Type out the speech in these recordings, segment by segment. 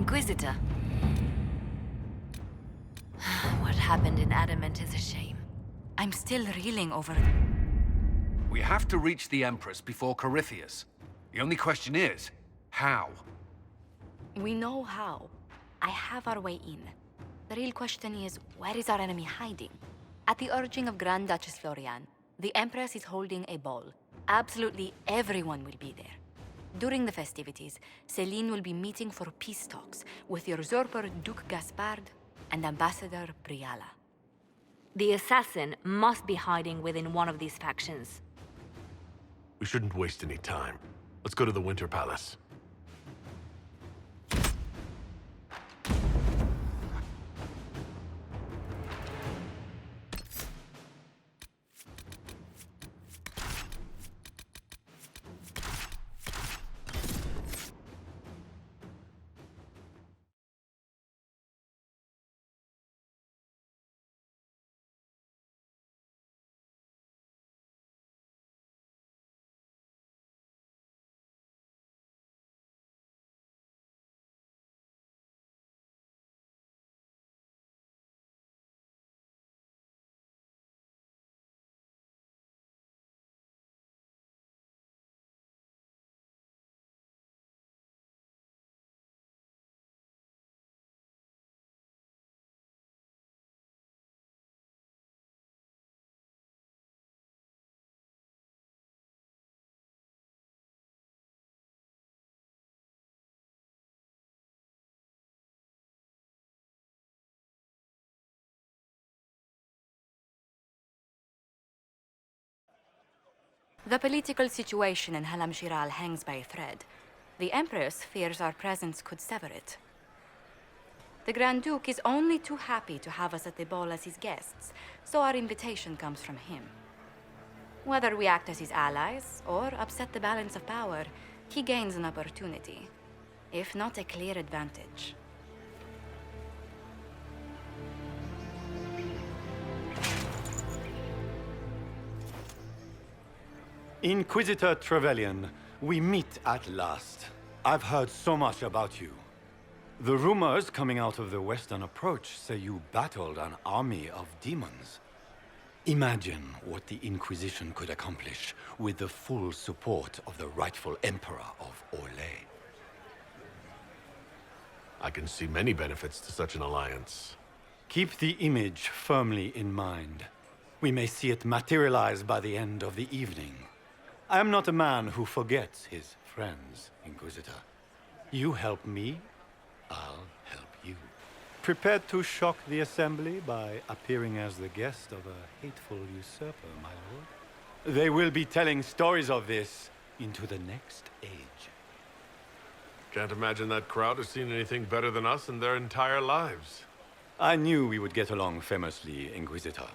Inquisitor. What happened in Adamant is a shame. I'm still reeling over it. We have to reach the Empress before Corypheus. The only question is, how? We know how. I have our way in. The real question is, where is our enemy hiding? At the urging of Grand Duchess Florian, the Empress is holding a ball. Absolutely everyone will be there. During the festivities, Céline will be meeting for peace talks with the usurper Duke Gaspard and Ambassador Briala. The assassin must be hiding within one of these factions. We shouldn't waste any time. Let's go to the Winter Palace. The political situation in Halam Shiral hangs by a thread. The Empress fears our presence could sever it. The Grand Duke is only too happy to have us at the ball as his guests, so our invitation comes from him. Whether we act as his allies or upset the balance of power, he gains an opportunity, if not a clear advantage. Inquisitor Trevelyan, we meet at last. I've heard so much about you. The rumors coming out of the Western Approach say you battled an army of demons. Imagine what the Inquisition could accomplish with the full support of the rightful Emperor of Orlais. I can see many benefits to such an alliance. Keep the image firmly in mind. We may see it materialize by the end of the evening. I am not a man who forgets his friends, Inquisitor. You help me, I'll help you. Prepared to shock the Assembly by appearing as the guest of a hateful usurper, my lord? They will be telling stories of this into the next age. Can't imagine that crowd has seen anything better than us in their entire lives. I knew we would get along famously, Inquisitor.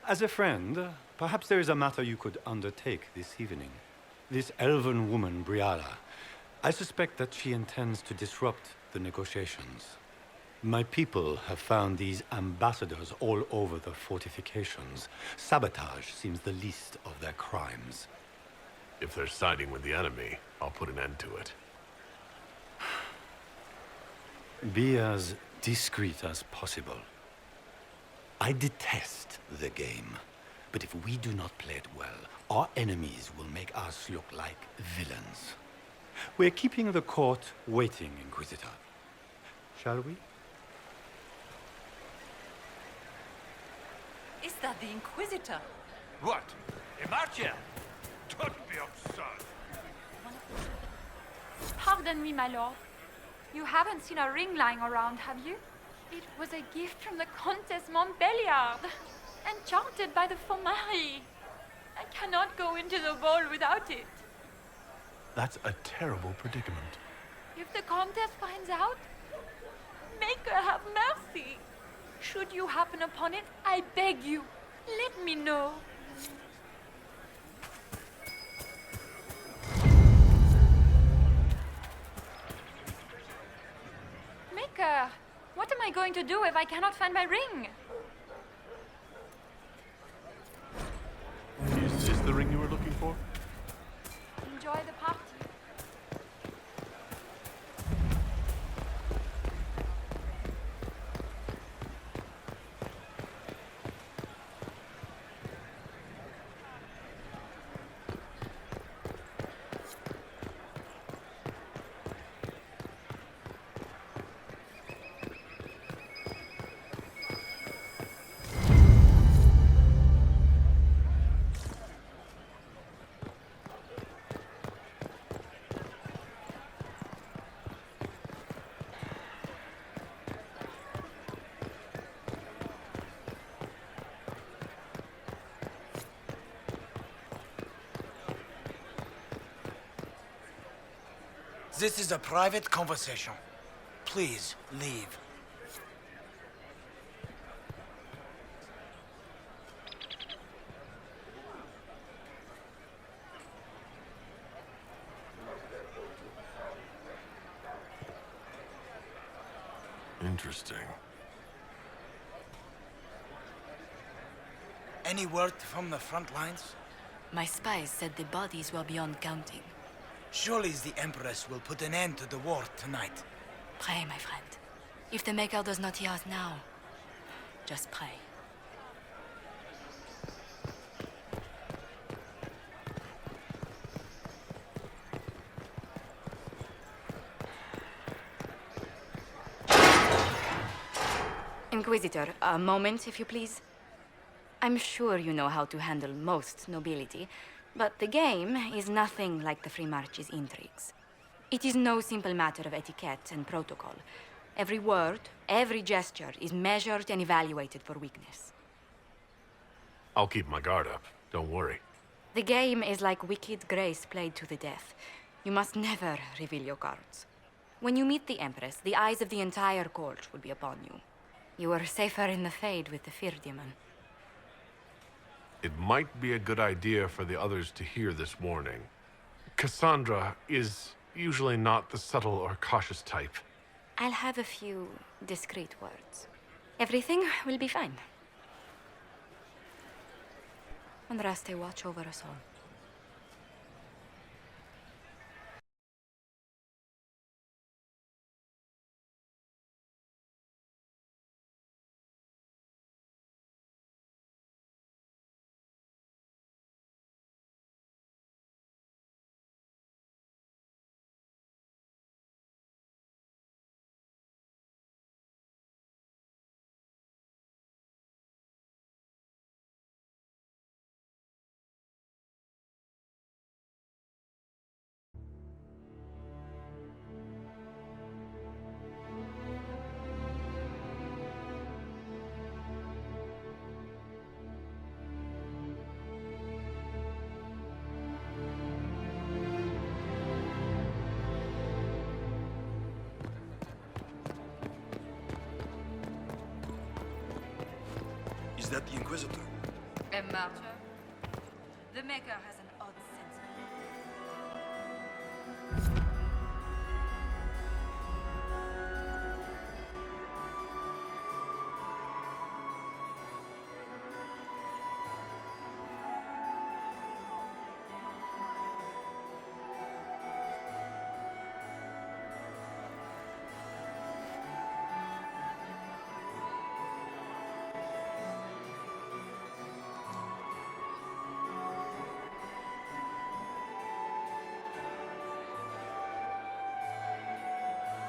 As a friend, perhaps there is a matter you could undertake this evening. This elven woman, Briala, I suspect that she intends to disrupt the negotiations. My people have found these ambassadors all over the fortifications. Sabotage seems the least of their crimes. If they're siding with the enemy, I'll put an end to it. Be as discreet as possible. I detest the game, but if we do not play it well, our enemies will make us look like villains. We're keeping the court waiting, Inquisitor. Shall we? Is that the Inquisitor? What? Emartia? Don't be absurd. Pardon me, my lord. You haven't seen a ring lying around, have you? It was a gift from the Countess Montbelliard, enchanted by the Fomari. I cannot go into the ball without it. That's a terrible predicament. If the Countess finds out, make her have mercy. Should you happen upon it, I beg you, let me know. Maker, what am I going to do if I cannot find my ring? Is this the ring you were looking for? Enjoy the party. This is a private conversation. Please, leave. Interesting. Any word from the front lines? My spies said the bodies were beyond counting. Surely the Empress will put an end to the war tonight. Pray, my friend. If the Maker does not hear us now, just pray. Inquisitor, a moment, if you please. I'm sure you know how to handle most nobility, but the game is nothing like the Free March's intrigues. It is no simple matter of etiquette and protocol. Every word, every gesture is measured and evaluated for weakness. I'll keep my guard up. Don't worry. The game is like Wicked Grace played to the death. You must never reveal your cards. When you meet the Empress, the eyes of the entire court will be upon you. You are safer in the Fade with the Fear Demon. It might be a good idea for the others to hear this warning. Cassandra is usually not the subtle or cautious type. I'll have a few discreet words. Everything will be fine. Andraste, watch over us all. Is that the Inquisitor? A martyr? The Maker has an odd sense of...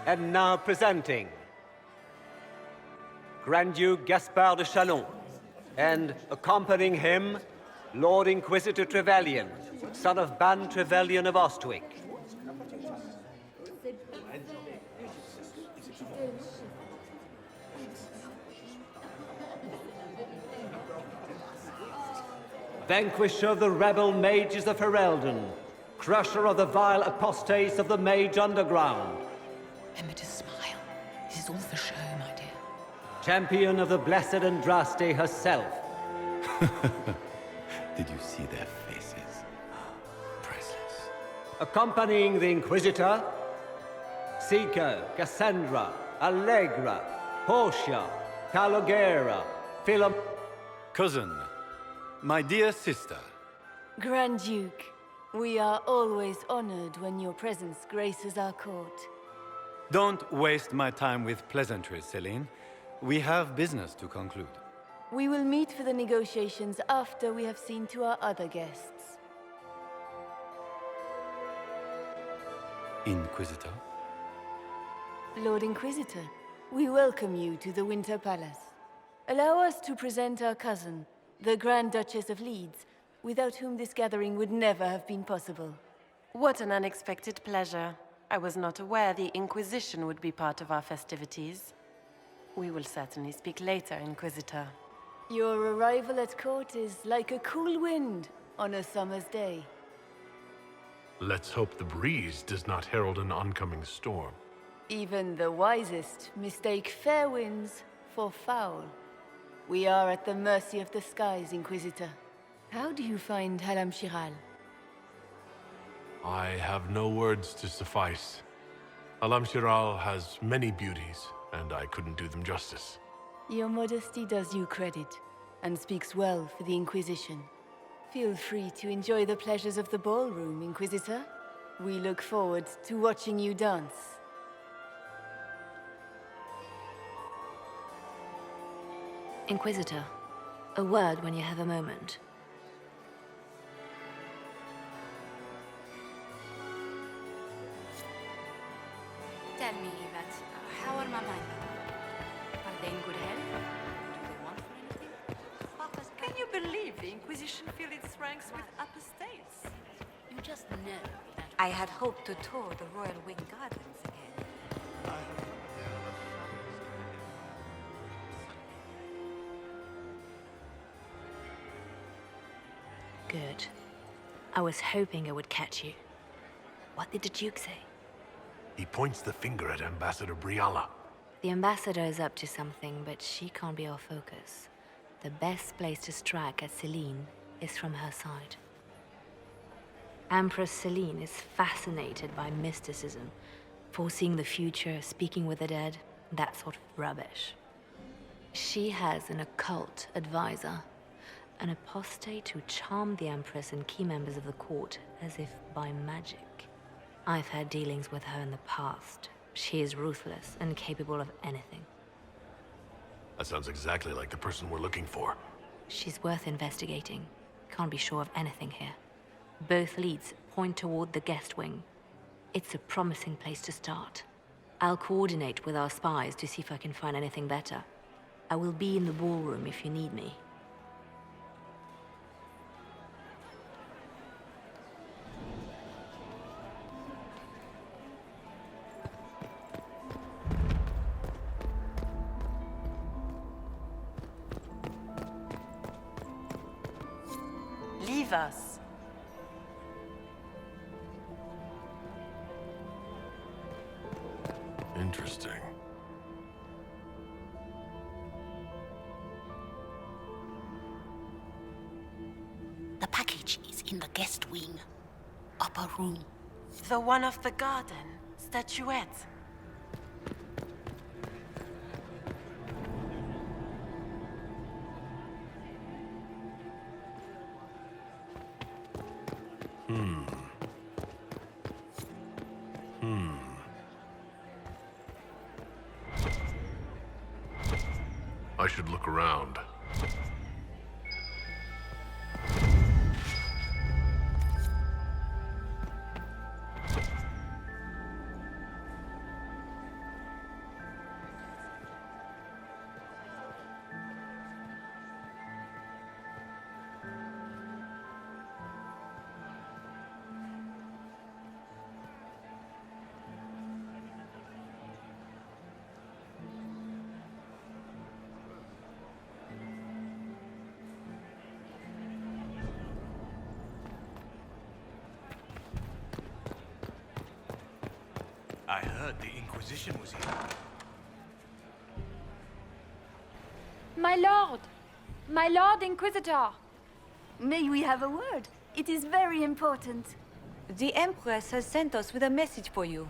And now presenting Grand Duke Gaspard de Chalon, and accompanying him, Lord Inquisitor Trevelyan, son of Ban Trevelyan of Ostwick. Vanquisher of the rebel mages of Ferelden, crusher of the vile apostates of the Mage Underground. Remember to smile. This is all for show, my dear. Champion of the blessed Andraste herself. Did you see their faces? Priceless. Accompanying the Inquisitor, Seeker, Cassandra, Allegra, Portia, Calogera, Philom... Cousin, my dear sister. Grand Duke, we are always honored when your presence graces our court. Don't waste my time with pleasantries, Celine. We have business to conclude. We will meet for the negotiations after we have seen to our other guests. Inquisitor? Lord Inquisitor, we welcome you to the Winter Palace. Allow us to present our cousin, the Grand Duchess of Leeds, without whom this gathering would never have been possible. What an unexpected pleasure. I was not aware the Inquisition would be part of our festivities. We will certainly speak later, Inquisitor. Your arrival at court is like a cool wind on a summer's day. Let's hope the breeze does not herald an oncoming storm. Even the wisest mistake fair winds for foul. We are at the mercy of the skies, Inquisitor. How do you find Halam Shiral? I have no words to suffice. Alam Shiral has many beauties, and I couldn't do them justice. Your modesty does you credit, and speaks well for the Inquisition. Feel free to enjoy the pleasures of the ballroom, Inquisitor. We look forward to watching you dance. Inquisitor, a word when you have a moment. Tell me, Yvette, how are my men? Are they in good health? Do they want for anything? Can you believe the Inquisition filled its ranks with apostates? You just know that. I had hoped to tour the Royal Wing Gardens again. Good. I was hoping I would catch you. What did the Duke say? He points the finger at Ambassador Briala. The ambassador is up to something, but she can't be our focus. The best place to strike at Celine is from her side. Empress Celine is fascinated by mysticism, foreseeing the future, speaking with the dead, that sort of rubbish. She has an occult advisor, an apostate who charmed the Empress and key members of the court as if by magic. I've had dealings with her in the past. She is ruthless and capable of anything. That sounds exactly like the person we're looking for. She's worth investigating. Can't be sure of anything here. Both leads point toward the guest wing. It's a promising place to start. I'll coordinate with our spies to see if I can find anything better. I will be in the ballroom if you need me. Leave us. Interesting. The package is in the guest wing. Upper room. The one of the garden. Statuette. I should look around. I heard the Inquisition was here. My lord! My lord Inquisitor! May we have a word? It is very important. The Empress has sent us with a message for you.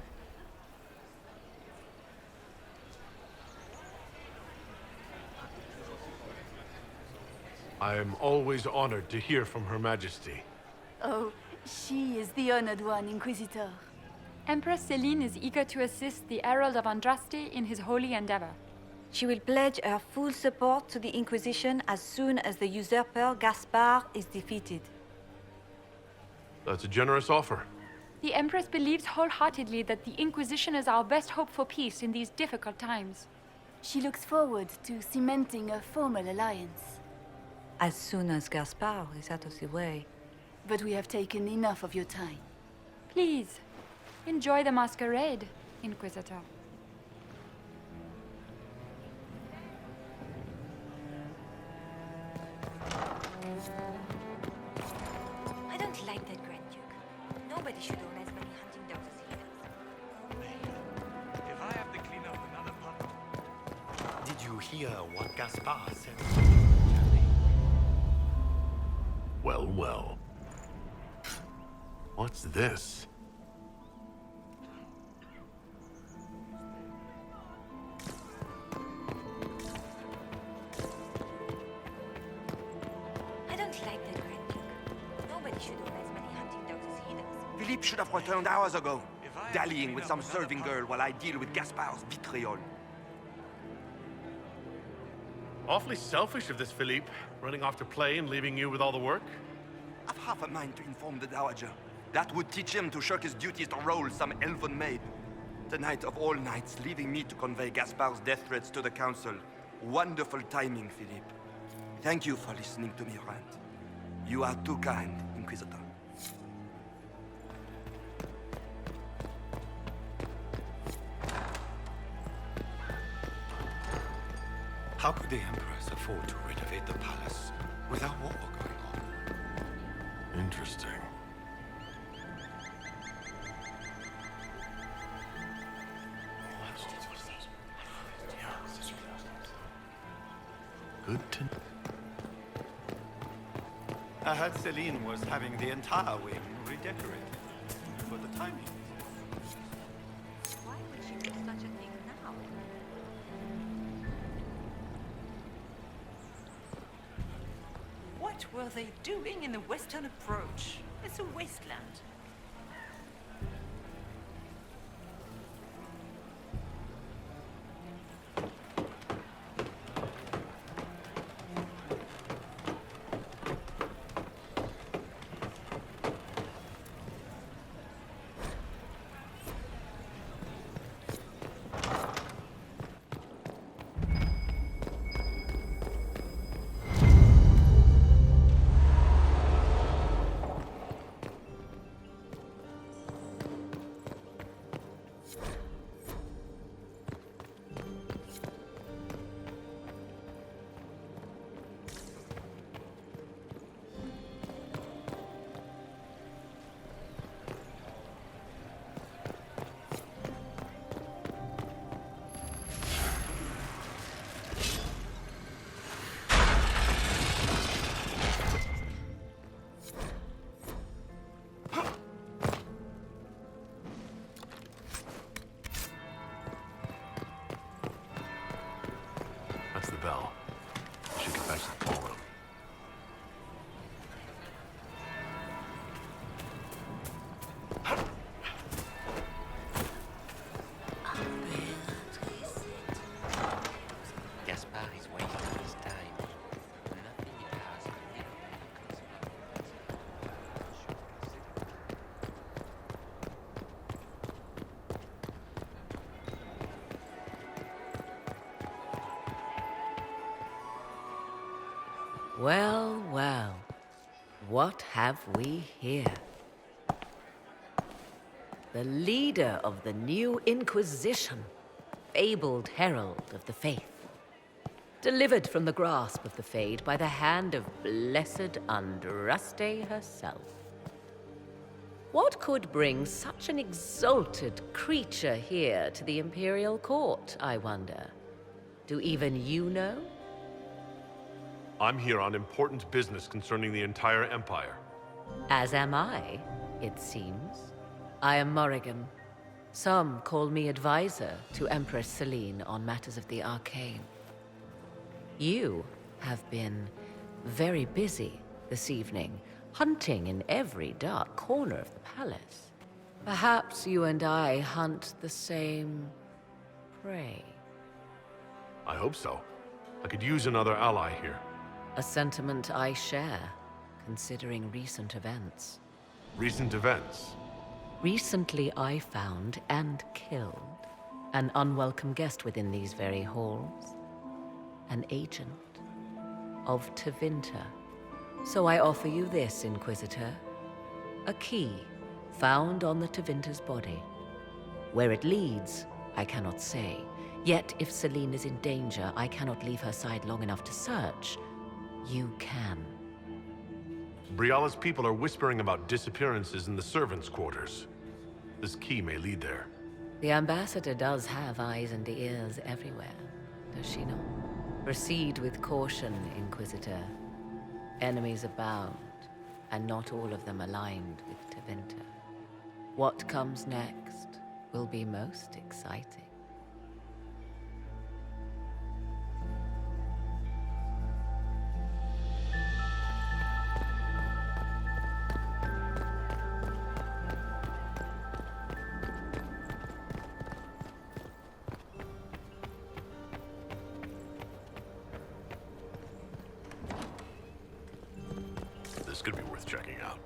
I am always honored to hear from Her Majesty. Oh, she is the honored one, Inquisitor. Empress Celine is eager to assist the Herald of Andraste in his holy endeavor. She will pledge her full support to the Inquisition as soon as the usurper Gaspard is defeated. That's a generous offer. The Empress believes wholeheartedly that the Inquisition is our best hope for peace in these difficult times. She looks forward to cementing a formal alliance. As soon as Gaspard is out of the way. But we have taken enough of your time. Please, enjoy the masquerade, Inquisitor. I don't like that Grand Duke. Nobody should own as many hunting dogs as he does. If I have to clean up another puddle. Did you hear what Gaspard said? Well, well. What's this? I don't like that Grand Duke. Nobody should own as many hunting dogs as he does. Philippe should have returned hours ago, dallying with some serving girl while I deal with Gaspard's vitriol. Awfully selfish of this Philippe, running off to play and leaving you with all the work. I've half a mind to inform the Dowager. That would teach him to shirk his duties to roll some elven maid. Tonight of all nights, leaving me to convey Gaspard's death threats to the Council. Wonderful timing, Philippe. Thank you for listening to me rant. You are too kind, Inquisitor. How could the Empress afford to renovate the palace without war going on? Interesting. Good to know. I heard Celine was having the entire wing redecorated for the timing. Why would she do such a thing now? What were they doing in the western approach? It's a wasteland. That's the bell. We should get back to the ballroom. Gaspard is wasting his time. Nothing he does will ever be Well, well. What have we here? The leader of the new Inquisition, fabled herald of the faith, delivered from the grasp of the Fade by the hand of blessed Andraste herself. What could bring such an exalted creature here to the Imperial Court, I wonder? Do even you know? I'm here on important business concerning the entire Empire. As am I, it seems. I am Morrigan. Some call me advisor to Empress Celine on matters of the arcane. You have been very busy this evening, hunting in every dark corner of the palace. Perhaps you and I hunt the same prey. I hope so. I could use another ally here. A sentiment I share, considering recent events. Recent events? Recently I found and killed an unwelcome guest within these very halls. An agent of Tevinter. So I offer you this, Inquisitor. A key found on the Tevinter's body. Where it leads, I cannot say. Yet if Celine is in danger, I cannot leave her side long enough to search. You can. Briala's people are whispering about disappearances in the servants' quarters. This key may lead there. The ambassador does have eyes and ears everywhere, does she not? Proceed with caution, Inquisitor. Enemies abound, and not all of them aligned with Tevinter. What comes next will be most exciting. This could be worth checking out.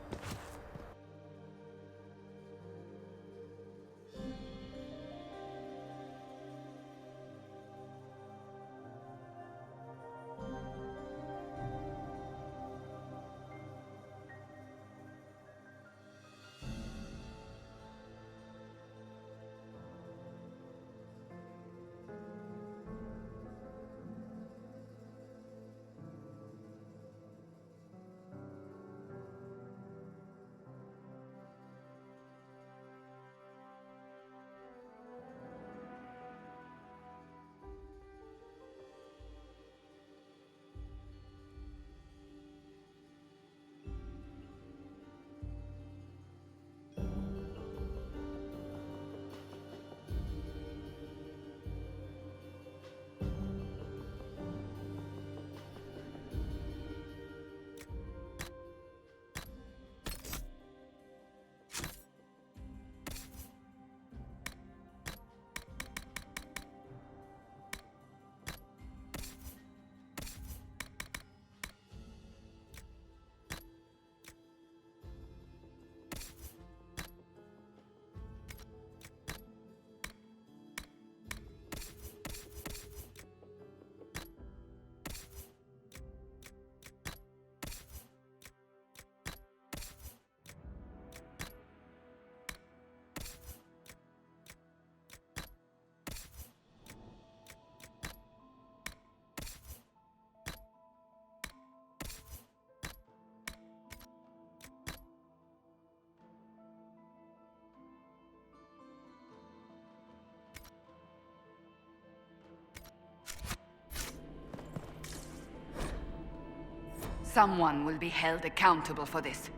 Someone will be held accountable for this.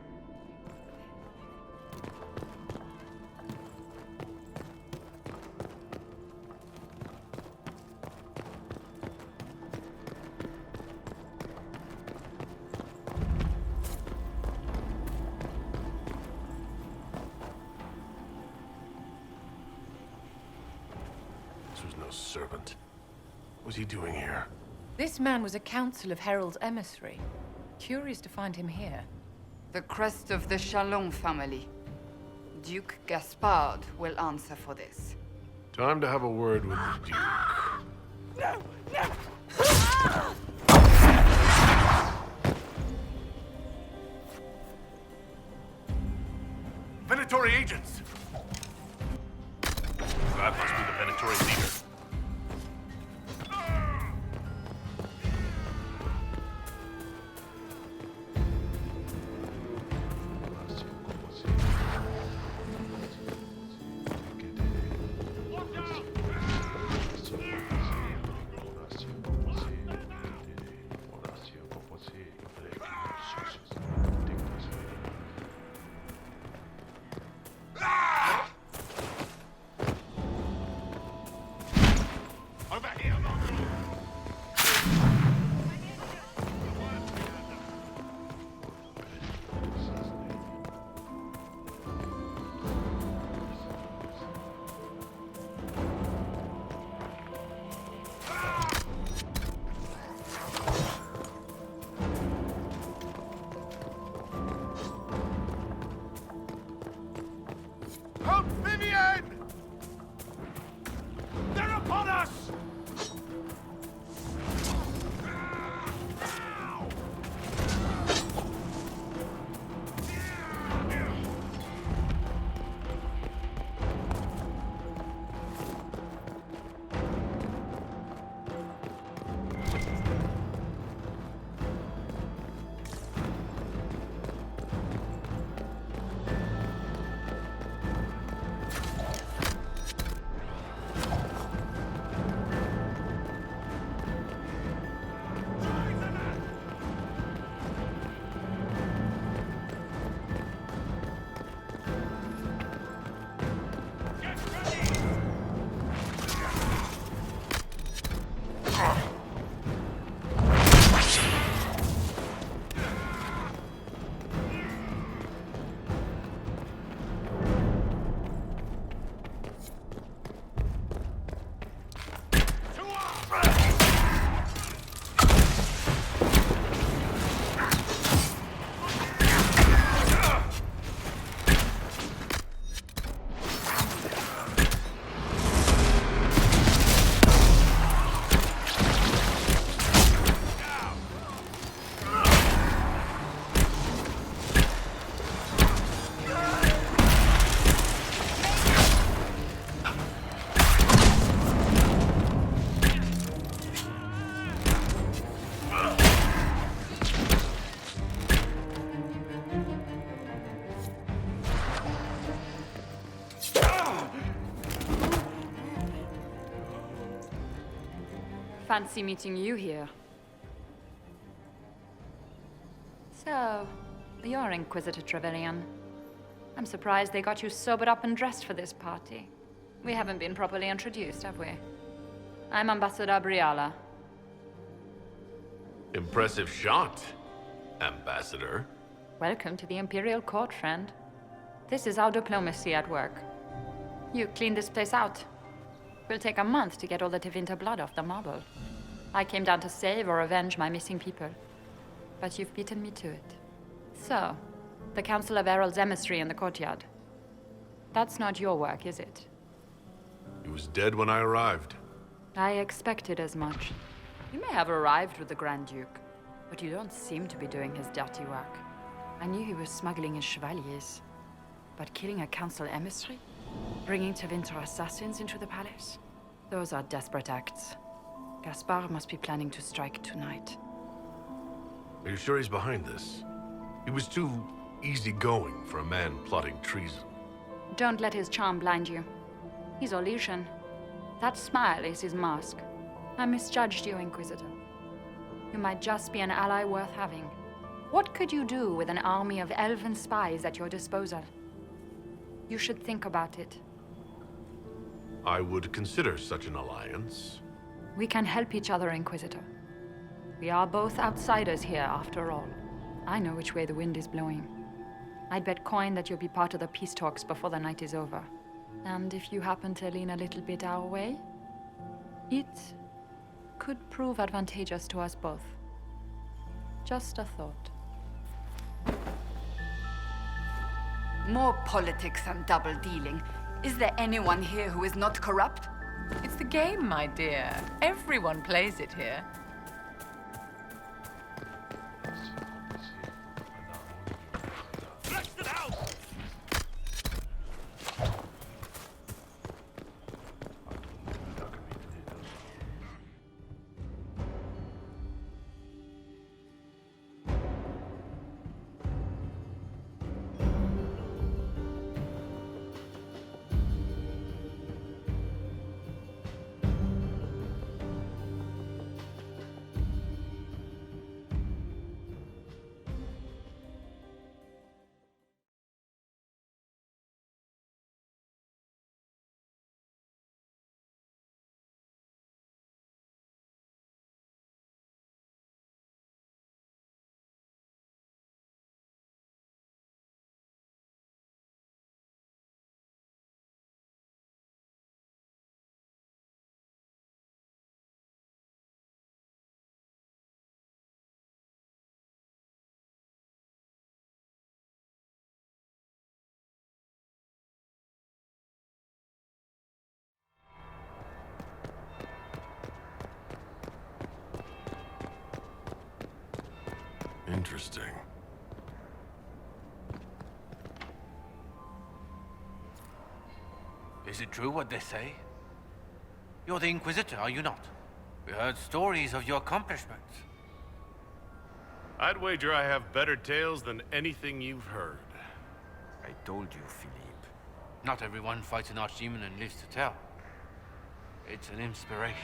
This was no servant. What was he doing here? This man was a council of Herald's emissary. Curious to find him here. The crest of the Chalon family. Duke Gaspard will answer for this. Time to have a word with the Duke. No! No! Venatori agents! That must be the Venatori leader. They're upon us! fancy meeting you here. So, you're Inquisitor Trevelyan. I'm surprised they got you sobered up and dressed for this party. We haven't been properly introduced, have we? I'm Ambassador Briala. Impressive shot, Ambassador. Welcome to the Imperial Court, friend. This is our diplomacy at work. You clean this place out. Will take a month to get all the Tevinter blood off the marble. I came down to save or avenge my missing people. But you've beaten me to it. So, the Council of Herald's emissary in the courtyard. That's not your work, is it? He was dead when I arrived. I expected as much. You may have arrived with the Grand Duke, but you don't seem to be doing his dirty work. I knew he was smuggling his chevaliers. But killing a council emissary? Bringing Tevinter assassins into the palace? Those are desperate acts. Gaspard must be planning to strike tonight. Are you sure he's behind this? He was too easygoing for a man plotting treason. Don't let his charm blind you. He's Orlesian. That smile is his mask. I misjudged you, Inquisitor. You might just be an ally worth having. What could you do with an army of elven spies at your disposal? You should think about it. I would consider such an alliance. We can help each other, Inquisitor. We are both outsiders here, after all. I know which way the wind is blowing. I'd bet coin that you'll be part of the peace talks before the night is over. And if you happen to lean a little bit our way, it could prove advantageous to us both. Just a thought. More politics and double dealing. Is there anyone here who is not corrupt? It's the game, my dear. Everyone plays it here. Interesting. Is it true what they say? You're the Inquisitor, are you not? We heard stories of your accomplishments. I'd wager I have better tales than anything you've heard. I told you, Philippe. Not everyone fights an archdemon and lives to tell. It's an inspiration.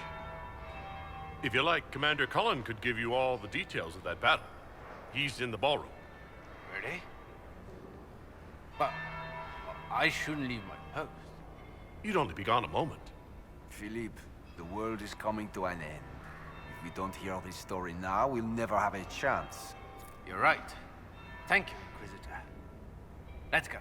If you like, Commander Cullen could give you all the details of that battle. He's in the ballroom. Really? But I shouldn't leave my post. You'd only be gone a moment. Philippe, the world is coming to an end. If we don't hear this story now, we'll never have a chance. You're right. Thank you, Inquisitor. Let's go.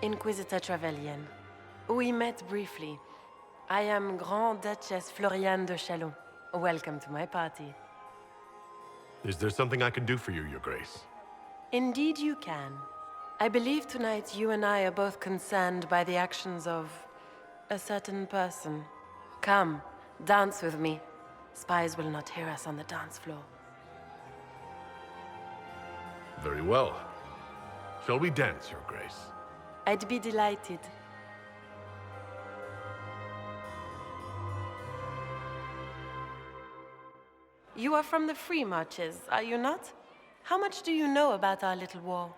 Inquisitor Trevelyan. We met briefly. I am Grand Duchess Floriane de Chalon. Welcome to my party. Is there something I can do for you, Your Grace? Indeed you can. I believe tonight you and I are both concerned by the actions of a certain person. Come, dance with me. Spies will not hear us on the dance floor. Very well. Shall we dance, Your Grace? I'd be delighted. You are from the Free Marches, are you not? How much do you know about our little war?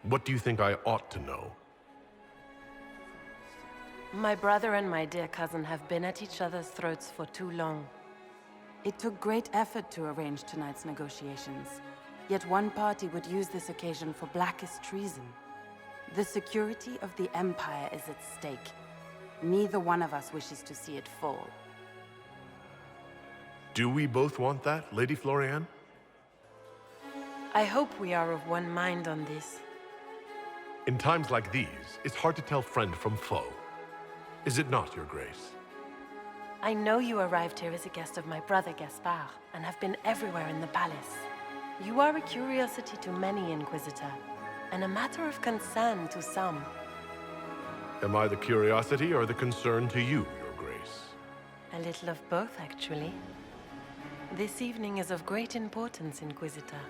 What do you think I ought to know? My brother and my dear cousin have been at each other's throats for too long. It took great effort to arrange tonight's negotiations. Yet one party would use this occasion for blackest treason. The security of the Empire is at stake. Neither one of us wishes to see it fall. Do we both want that, Lady Florian? I hope we are of one mind on this. In times like these, it's hard to tell friend from foe. Is it not, Your Grace? I know you arrived here as a guest of my brother Gaspard, and have been everywhere in the palace. You are a curiosity to many, Inquisitor, and a matter of concern to some. Am I the curiosity or the concern to you, Your Grace? A little of both, actually. This evening is of great importance, Inquisitor.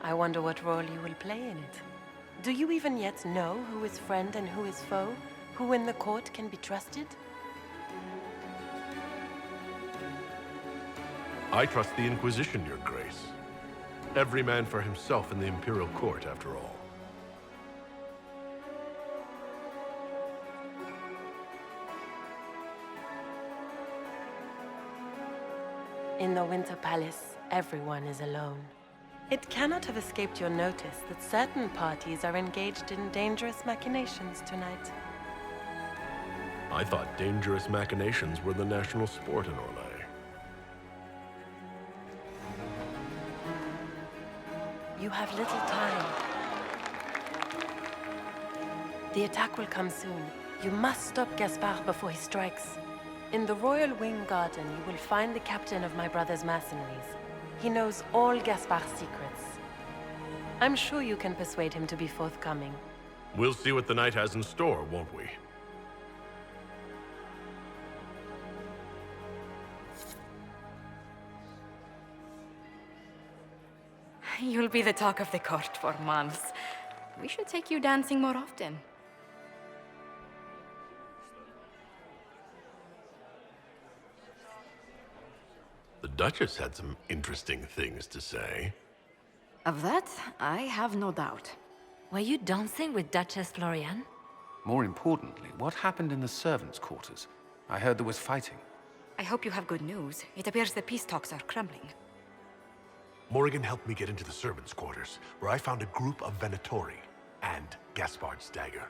I wonder what role you will play in it. Do you even yet know who is friend and who is foe? Who in the court can be trusted? I trust the Inquisition, Your Grace. Every man for himself in the Imperial Court, after all. In the Winter Palace, everyone is alone. It cannot have escaped your notice that certain parties are engaged in dangerous machinations tonight. I thought dangerous machinations were the national sport in Orlais. You have little time. The attack will come soon. You must stop Gaspard before he strikes. In the Royal Wing Garden, you will find the captain of my brother's mercenaries. He knows all Gaspard's secrets. I'm sure you can persuade him to be forthcoming. We'll see what the night has in store, won't we? You'll be the talk of the court for months. We should take you dancing more often. The Duchess had some interesting things to say. Of that, I have no doubt. Were you dancing with Duchess Florian? More importantly, what happened in the servants' quarters? I heard there was fighting. I hope you have good news. It appears the peace talks are crumbling. Morrigan helped me get into the servants' quarters, where I found a group of Venatori and Gaspard's dagger.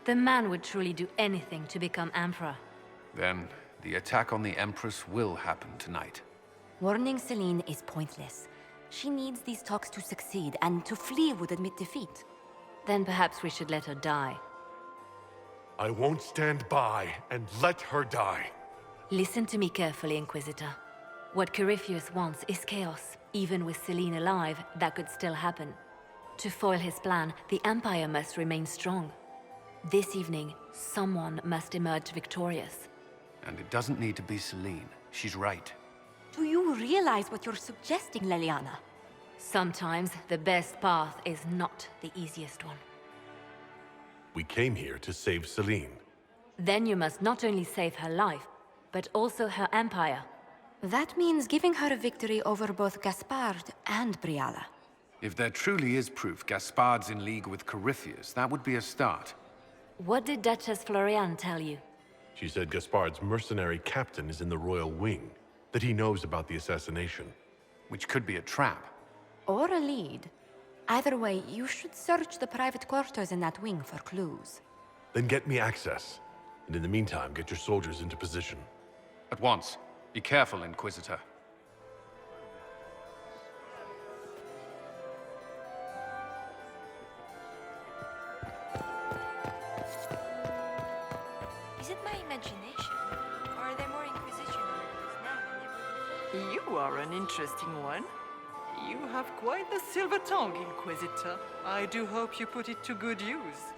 The man would truly do anything to become Emperor. Then, the attack on the Empress will happen tonight. Warning Celine is pointless. She needs these talks to succeed, and to flee would admit defeat. Then perhaps we should let her die. I won't stand by and let her die. Listen to me carefully, Inquisitor. What Corypheus wants is chaos. Even with Celine alive, that could still happen. To foil his plan, the Empire must remain strong. This evening, someone must emerge victorious. And it doesn't need to be Celine. She's right. Do you realize what you're suggesting, Leliana? Sometimes the best path is not the easiest one. We came here to save Celine. Then you must not only save her life, but also her empire. That means giving her a victory over both Gaspard and Briala. If there truly is proof Gaspard's in league with Corypheus, that would be a start. What did Duchess Florian tell you? She said Gaspard's mercenary captain is in the Royal Wing, that he knows about the assassination. Which could be a trap. Or a lead. Either way, you should search the private quarters in that wing for clues. Then get me access. And in the meantime, get your soldiers into position. At once. Be careful, Inquisitor. Is it my imagination? Or are there more Inquisition members now than ever before? You are an interesting one. You have quite the silver tongue, Inquisitor. I do hope you put it to good use.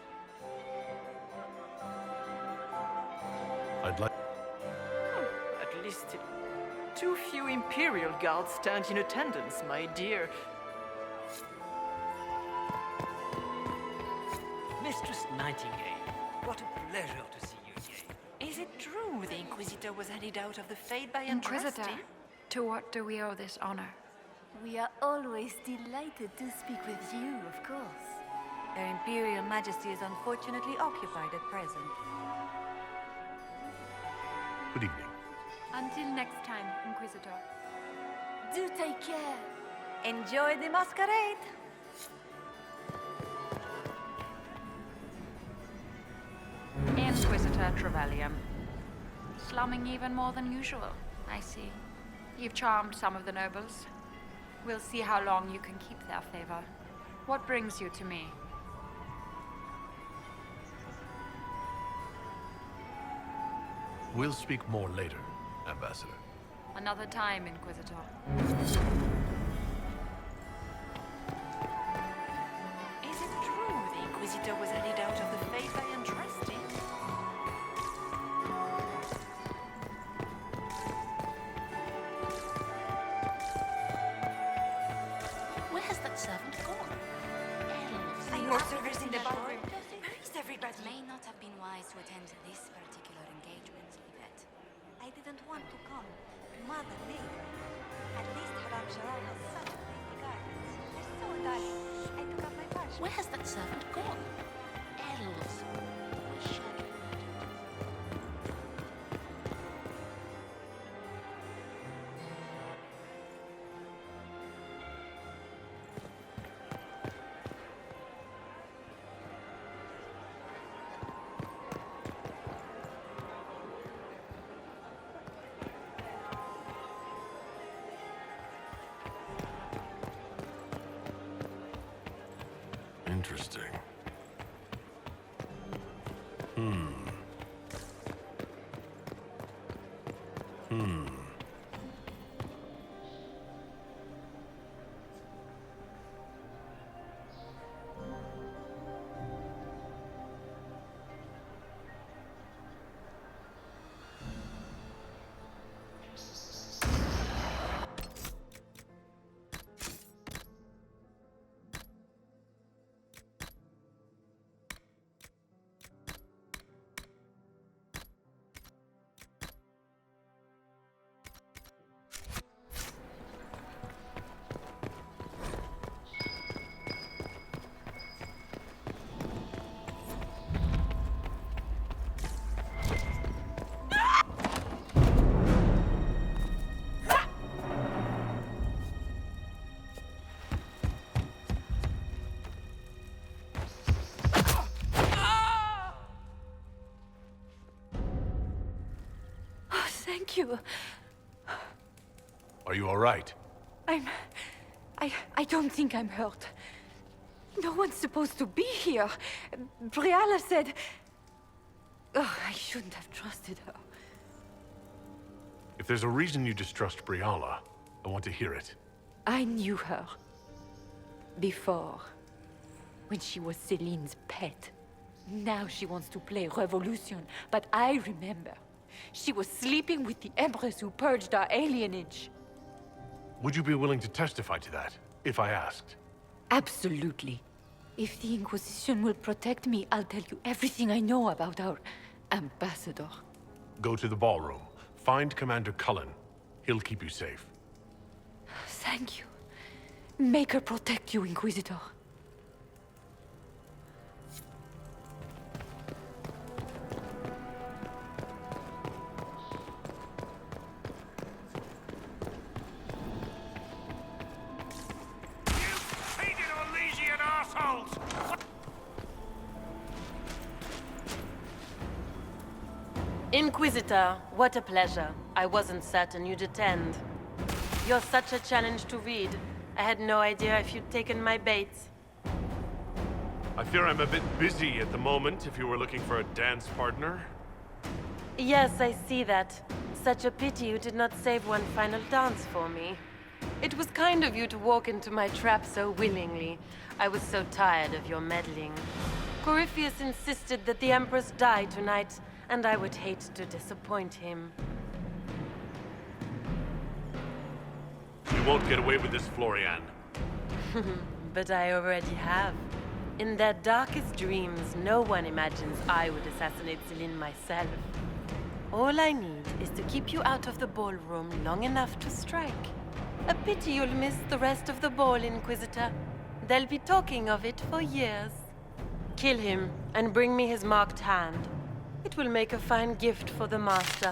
I'd like... At least too few Imperial guards stand in attendance, my dear. Mistress Nightingale, what a pleasure to see you again. Is it true the Inquisitor was handed out of the Fate by Inquisitor, Andraste? To what do we owe this honor? We are always delighted to speak with you, of course. Her Imperial Majesty is unfortunately occupied at present. Good evening. Until next time, Inquisitor. Do take care. Enjoy the masquerade! Inquisitor Trevelyan. Slumming even more than usual, I see. You've charmed some of the nobles. We'll see how long you can keep their favor. What brings you to me? We'll speak more later, Ambassador. Another time, Inquisitor. Is it true the Inquisitor was a lead out of the faith I entrusted? Where has that servant gone? I know servers in the ballroom. Where is everybody? It may not have been wise to attend this particular engagement, Yvette. I didn't want to come. Mother made me. At least Haram Sharal has such pretty gardens. They're so darling. I took up my brush. Where has that servant gone? Elves. I shudder. Interesting. Thank you. Are you all right? I don't think I'm hurt. No one's supposed to be here. Briala said... Oh, I shouldn't have trusted her. If there's a reason you distrust Briala, I want to hear it. I knew her. Before. When she was Celine's pet. Now she wants to play revolution, but I remember. She was sleeping with the Empress who purged our alienage. Would you be willing to testify to that, if I asked? Absolutely. If the Inquisition will protect me, I'll tell you everything I know about our ambassador. Go to the ballroom. Find Commander Cullen. He'll keep you safe. Thank you. Make her protect you, Inquisitor. Inquisitor, what a pleasure. I wasn't certain you'd attend. You're such a challenge to read. I had no idea if you'd taken my bait. I fear I'm a bit busy at the moment if you were looking for a dance partner. Yes, I see that. Such a pity you did not save one final dance for me. It was kind of you to walk into my trap so willingly. I was so tired of your meddling. Corypheus insisted that the Empress die tonight, and I would hate to disappoint him. You won't get away with this, Florian. But I already have. In their darkest dreams, no one imagines I would assassinate Celine myself. All I need is to keep you out of the ballroom long enough to strike. A pity you'll miss the rest of the ball, Inquisitor. They'll be talking of it for years. Kill him and bring me his marked hand. It will make a fine gift for the Master.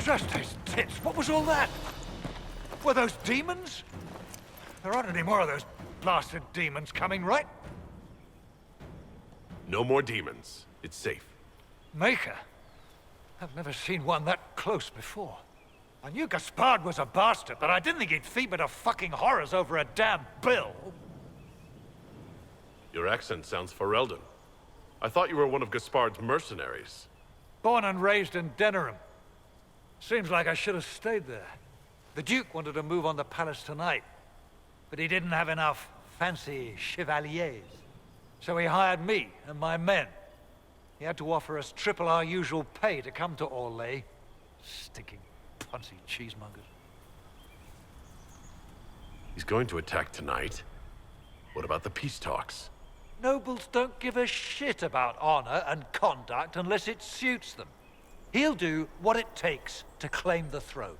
Just those tits. What was all that? Were those demons? There aren't any more of those blasted demons coming, right? No more demons. It's safe. Maker? I've never seen one that close before. I knew Gaspard was a bastard, but I didn't think he'd feed me to fucking horrors over a damn bill. Your accent sounds Ferelden. I thought you were one of Gaspard's mercenaries. Born and raised in Denerim. Seems like I should have stayed there. The Duke wanted to move on the palace tonight, but he didn't have enough fancy chevaliers. So he hired me and my men. He had to offer us triple our usual pay to come to Orlais. Stinking punsy cheesemongers. He's going to attack tonight. What about the peace talks? Nobles don't give a shit about honor and conduct unless it suits them. He'll do what it takes to claim the throne.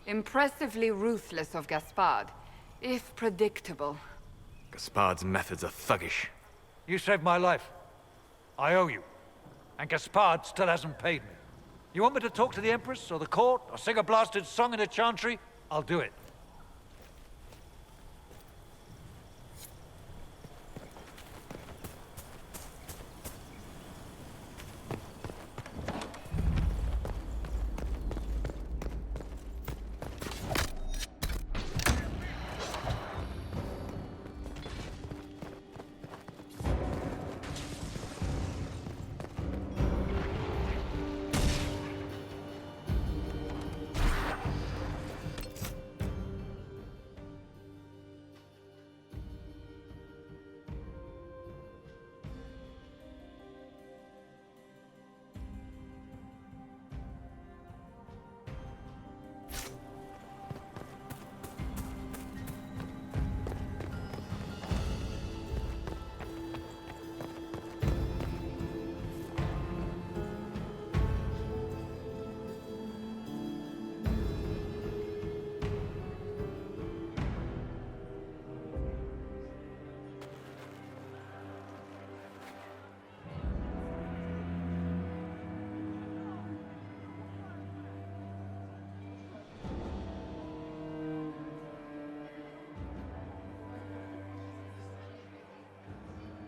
Impressively ruthless of Gaspard. if predictable. Gaspard's methods are thuggish. You saved my life. I owe you. And Gaspard still hasn't paid me. You want me to talk to the Empress, or the court, or sing a blasted song in a chantry? I'll do it.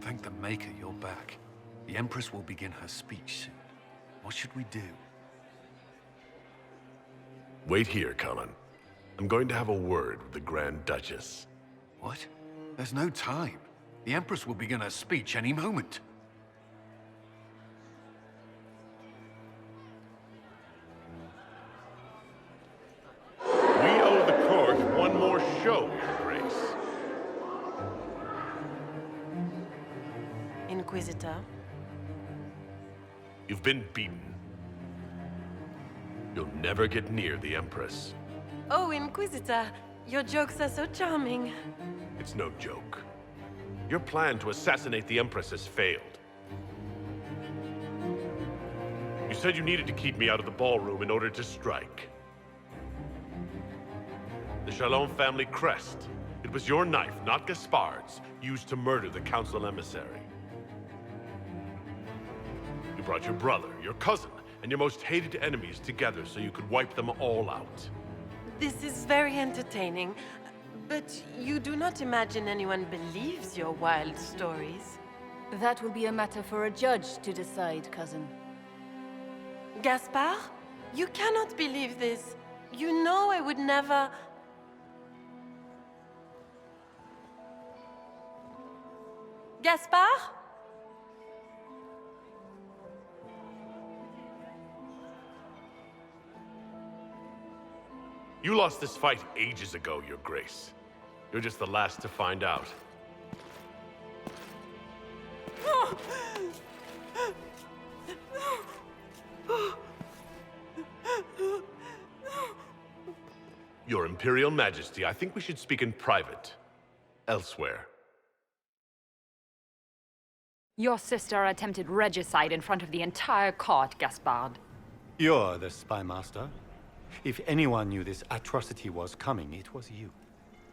Thank the Maker you're back. The Empress will begin her speech soon. What should we do? Wait here, Cullen. I'm going to have a word with the Grand Duchess. What? There's no time. The Empress will begin her speech any moment. We owe the court one more show, Your Grace. Inquisitor. You've been beaten. You'll never get near the Empress. Oh, Inquisitor, your jokes are so charming. It's no joke. Your plan to assassinate the Empress has failed. You said you needed to keep me out of the ballroom in order to strike. The Chalon family crest. It was your knife, not Gaspard's, used to murder the council emissary. You brought your brother, your cousin, and your most hated enemies together so you could wipe them all out. This is very entertaining, but you do not imagine anyone believes your wild stories. That will be a matter for a judge to decide, cousin. Gaspard? You cannot believe this. You know I would never... Gaspard? You lost this fight ages ago, Your Grace. You're just the last to find out. Your Imperial Majesty, I think we should speak in private. Elsewhere. Your sister attempted regicide in front of the entire court, Gaspard. You're the spy master. If anyone knew this atrocity was coming, it was you.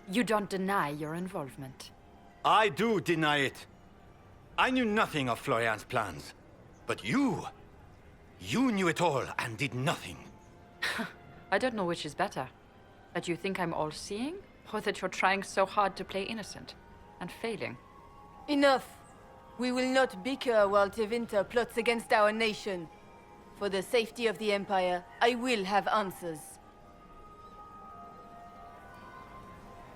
You don't deny your involvement. I do deny it. I knew nothing of Florian's plans. But you knew it all and did nothing. I don't know which is better. That you think I'm all-seeing, or that you're trying so hard to play innocent and failing? Enough. We will not bicker while Tevinter plots against our nation. For the safety of the Empire, I will have answers.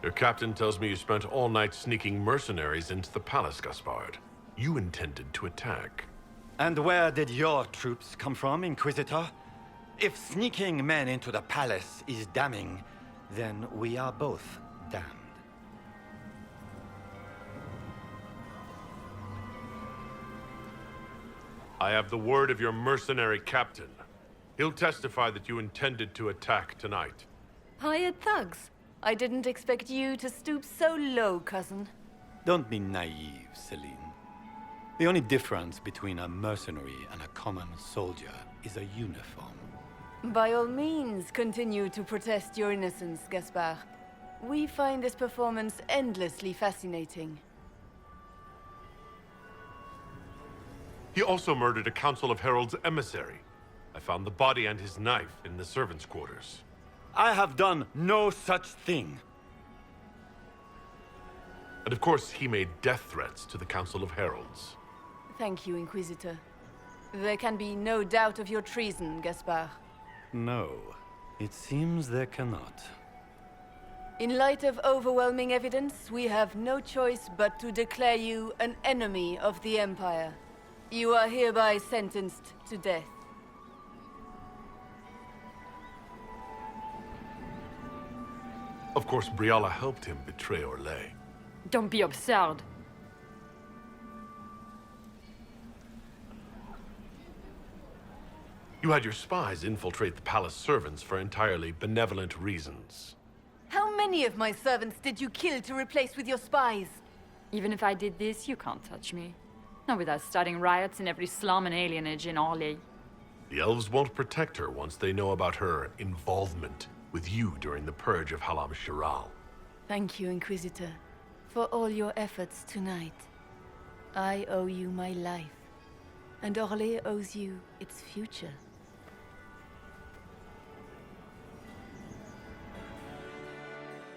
Your captain tells me you spent all night sneaking mercenaries into the palace, Gaspard. You intended to attack. And where did your troops come from, Inquisitor? If sneaking men into the palace is damning, then we are both damned. I have the word of your mercenary captain. He'll testify that you intended to attack tonight. Hired thugs. I didn't expect you to stoop so low, cousin. Don't be naive, Celine. The only difference between a mercenary and a common soldier is a uniform. By all means, continue to protest your innocence, Gaspard. We find this performance endlessly fascinating. He also murdered a Council of Heralds emissary. I found the body and his knife in the servants' quarters. I have done no such thing. And of course, he made death threats to the Council of Heralds. Thank you, Inquisitor. There can be no doubt of your treason, Gaspard. No, it seems there cannot. In light of overwhelming evidence, we have no choice but to declare you an enemy of the Empire. You are hereby sentenced to death. Of course, Briala helped him betray Orlais. Don't be absurd. You had your spies infiltrate the palace servants for entirely benevolent reasons. How many of my servants did you kill to replace with your spies? Even if I did this, you can't touch me. Not without starting riots in every slum and alienage in Orlais. The elves won't protect her once they know about her involvement with you during the purge of Halam Shiral. Thank you, Inquisitor, for all your efforts tonight. I owe you my life, and Orlais owes you its future.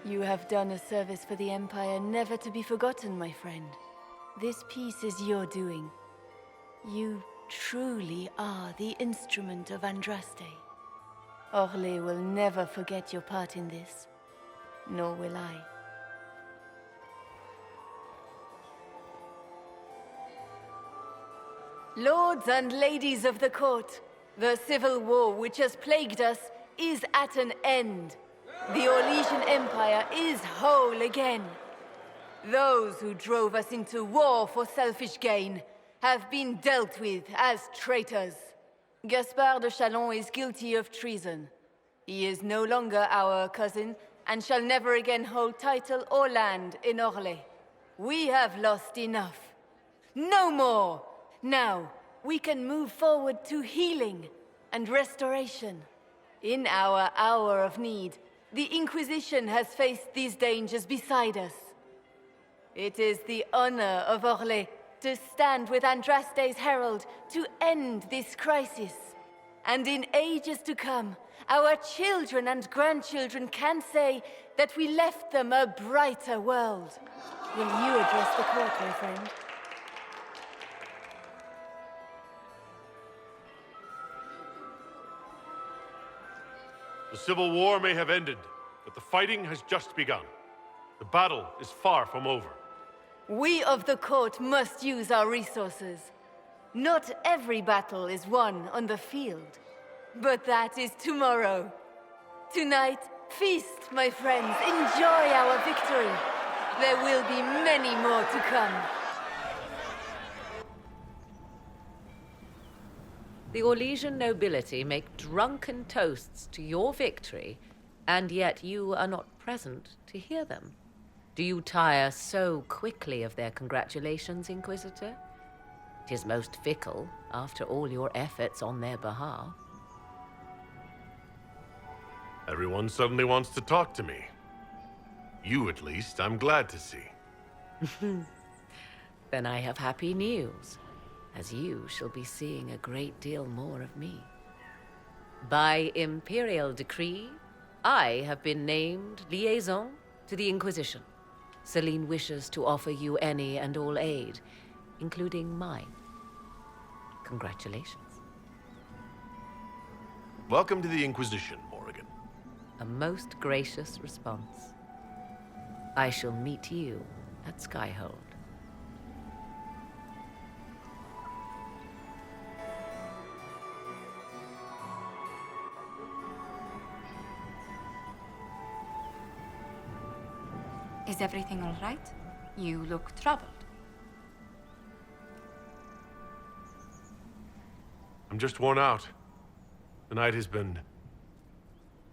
You have done a service for the Empire never to be forgotten, my friend. This piece is your doing. You truly are the instrument of Andraste. Orlais will never forget your part in this, nor will I. Lords and ladies of the court, the civil war which has plagued us is at an end. The Orlesian Empire is whole again. Those who drove us into war for selfish gain have been dealt with as traitors. Gaspard de Chalon is guilty of treason. He is no longer our cousin and shall never again hold title or land in Orlais. We have lost enough. No more! Now, we can move forward to healing and restoration. In our hour of need, the Inquisition has faced these dangers beside us. It is the honor of Orlais to stand with Andraste's herald to end this crisis. And in ages to come, our children and grandchildren can say that we left them a brighter world. Will you address the court, my friend? The civil war may have ended, but the fighting has just begun. The battle is far from over. We of the court must use our resources. Not every battle is won on the field, but that is tomorrow. Tonight, feast, my friends. Enjoy our victory. There will be many more to come. The Orlesian nobility make drunken toasts to your victory, and yet you are not present to hear them. Do you tire so quickly of their congratulations, Inquisitor? It is most fickle, after all your efforts on their behalf. Everyone suddenly wants to talk to me. You, at least, I'm glad to see. Then I have happy news, as you shall be seeing a great deal more of me. By imperial decree, I have been named liaison to the Inquisition. Celine wishes to offer you any and all aid, including mine. Congratulations. Welcome to the Inquisition, Morrigan. A most gracious response. I shall meet you at Skyhold. Is everything all right? You look troubled. I'm just worn out. The night has been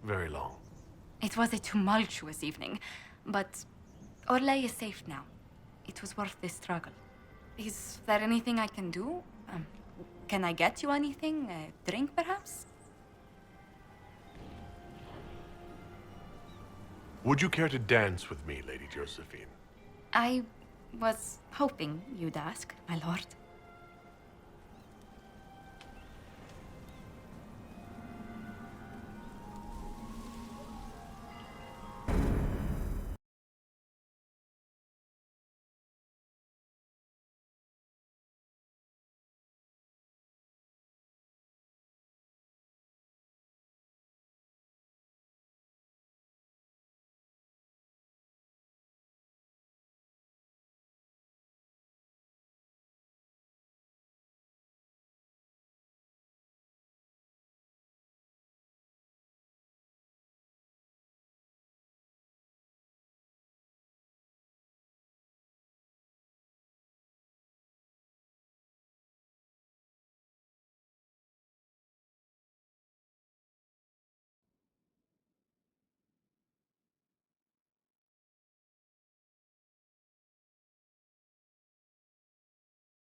very long. It was a tumultuous evening, but Orlais is safe now. It was worth the struggle. Is there anything I can do? Can I get you anything? A drink, perhaps? Would you care to dance with me, Lady Josephine? I was hoping you'd ask, my lord.